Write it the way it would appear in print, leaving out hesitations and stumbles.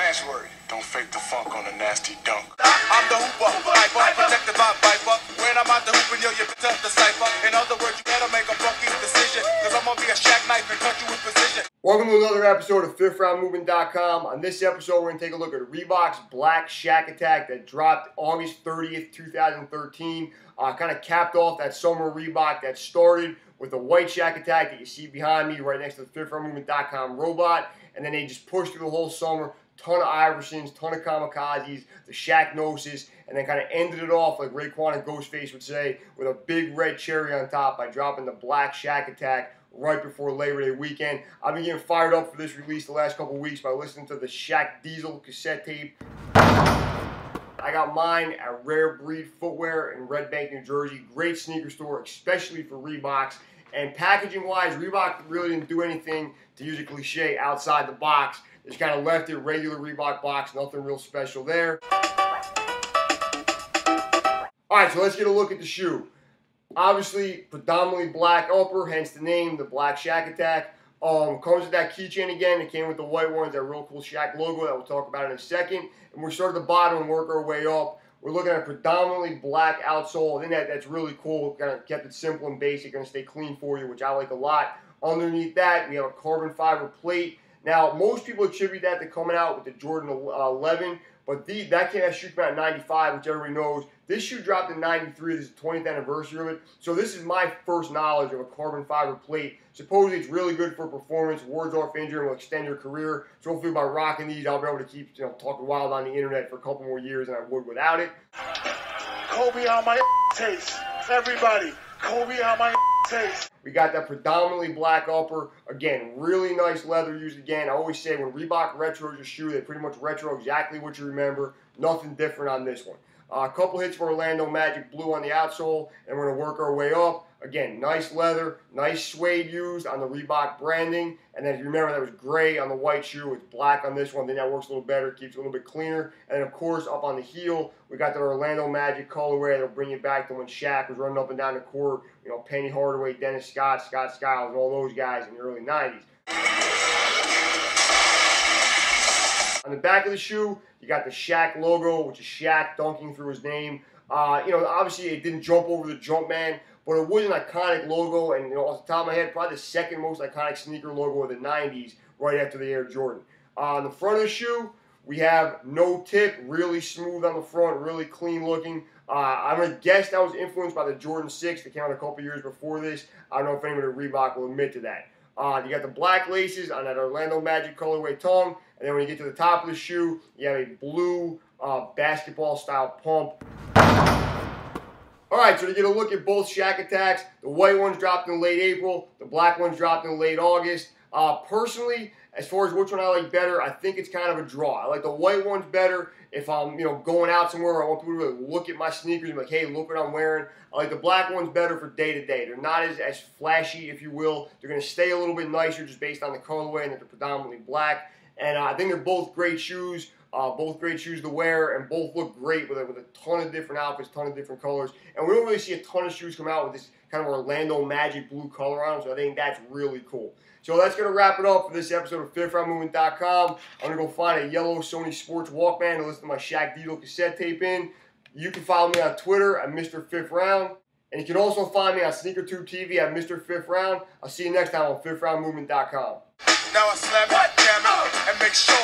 password. Don't fake the funk on a nasty dunk. I'm the hooper, hyper, protected by Viper. When I'm out the hooping, yo, you tough the cipher. In other words, you better make a funky decision, cause I'm gonna be a Shaq knife and cut you with precision. Welcome to another episode of FifthRoundMovement.com. On this episode, we're going to take a look at Reebok's Black Shaq Attaq that dropped August 30th, 2013. Kind of capped off that summer Reebok that started with the white Shaq Attaq that you see behind me right next to the FifthRoundMovement.com robot. And then they just pushed through the whole summer. Ton of Iversons, ton of Kamikazes, the Shaq Gnosis, and then kind of ended it off like Raekwon and Ghostface would say with a big red cherry on top by dropping the Black Shaq Attaq right before Labor Day weekend. I've been getting fired up for this release the last couple weeks by listening to the Shaq Diesel cassette tape. I got mine at Rare Breed Footwear in Red Bank, New Jersey. Great sneaker store, especially for Reeboks. And packaging-wise, Reebok really didn't do anything, to use a cliche, outside the box. They just kind of left it regular Reebok box, nothing real special there. All right, so let's get a look at the shoe. Obviously, predominantly black upper, hence the name, the Black Shaq Attaq. Comes with that keychain again. It came with the white ones, that real cool Shaq logo that we'll talk about in a second. And we start at the bottom and work our way up. We're looking at a predominantly black outsole. I think that's really cool. Kind of kept it simple and basic. Going to stay clean for you, which I like a lot. Underneath that, we have a carbon fiber plate. Now, most people attribute that to coming out with the Jordan 11, but that shoe came out in 95, which everybody knows. This shoe dropped in 93. This is the 20th anniversary of it. So this is my first knowledge of a carbon fiber plate. Supposedly it's really good for performance, wards off injury, and will extend your career. So hopefully by rocking these, I'll be able to keep talking wild on the internet for a couple more years than I would without it. Kobe on my taste. Everybody, Kobe on my taste. We got that predominantly black upper. Again, really nice leather used again. I always say when Reebok retros a shoe, they pretty much retro exactly what you remember. Nothing different on this one. A couple hits for Orlando Magic blue on the outsole, and we're going to work our way up. Again, nice leather, nice suede used on the Reebok branding. And then if you remember, that was gray on the white shoe. It's black on this one. Then that works a little better, keeps it a little bit cleaner. And then, of course, up on the heel, we got the Orlando Magic colorway that'll bring you back to when Shaq was running up and down the court. You know, Penny Hardaway, Dennis Scott, Scott Skiles, and all those guys in the early 90s. On the back of the shoe, you got the Shaq logo, which is Shaq dunking through his name. Obviously it didn't jump over the Jumpman, but it was an iconic logo, and off the top of my head, probably the second most iconic sneaker logo of the 90s, right after the Air Jordan. On the front of the shoe, we have no tip, really smooth on the front, really clean looking. I'm going to guess that was influenced by the Jordan 6 that came out a couple years before this. I don't know if anybody at Reebok will admit to that. You got the black laces on that Orlando Magic colorway tongue, and then when you get to the top of the shoe, you have a blue basketball-style pump. All right, so to get a look at both Shaq Attaqs, the white ones dropped in late April, the black ones dropped in late August. Personally, as far as which one I like better, I think it's kind of a draw. I like the white ones better if I'm, going out somewhere. I want people to really look at my sneakers and be like, hey, look what I'm wearing. I like the black ones better for day to day. They're not as flashy, if you will. They're going to stay a little bit nicer just based on the colorway and that they're predominantly black. And I think they're both great shoes. Both great shoes to wear, and both look great with a ton of different outfits, ton of different colors. And we don't really see a ton of shoes come out with this kind of Orlando Magic blue color on them, so I think that's really cool. So that's going to wrap it up for this episode of FifthRoundMovement.com. I'm going to go find a yellow Sony Sports Walkman to listen to my Shaq Diesel cassette tape in. You can follow me on Twitter at Mr. Fifth Round. And you can also find me on SneakerTube TV at Mr. Fifth Round. I'll see you next time on FifthRoundMovement.com. Now I slam it, jam it, and make sure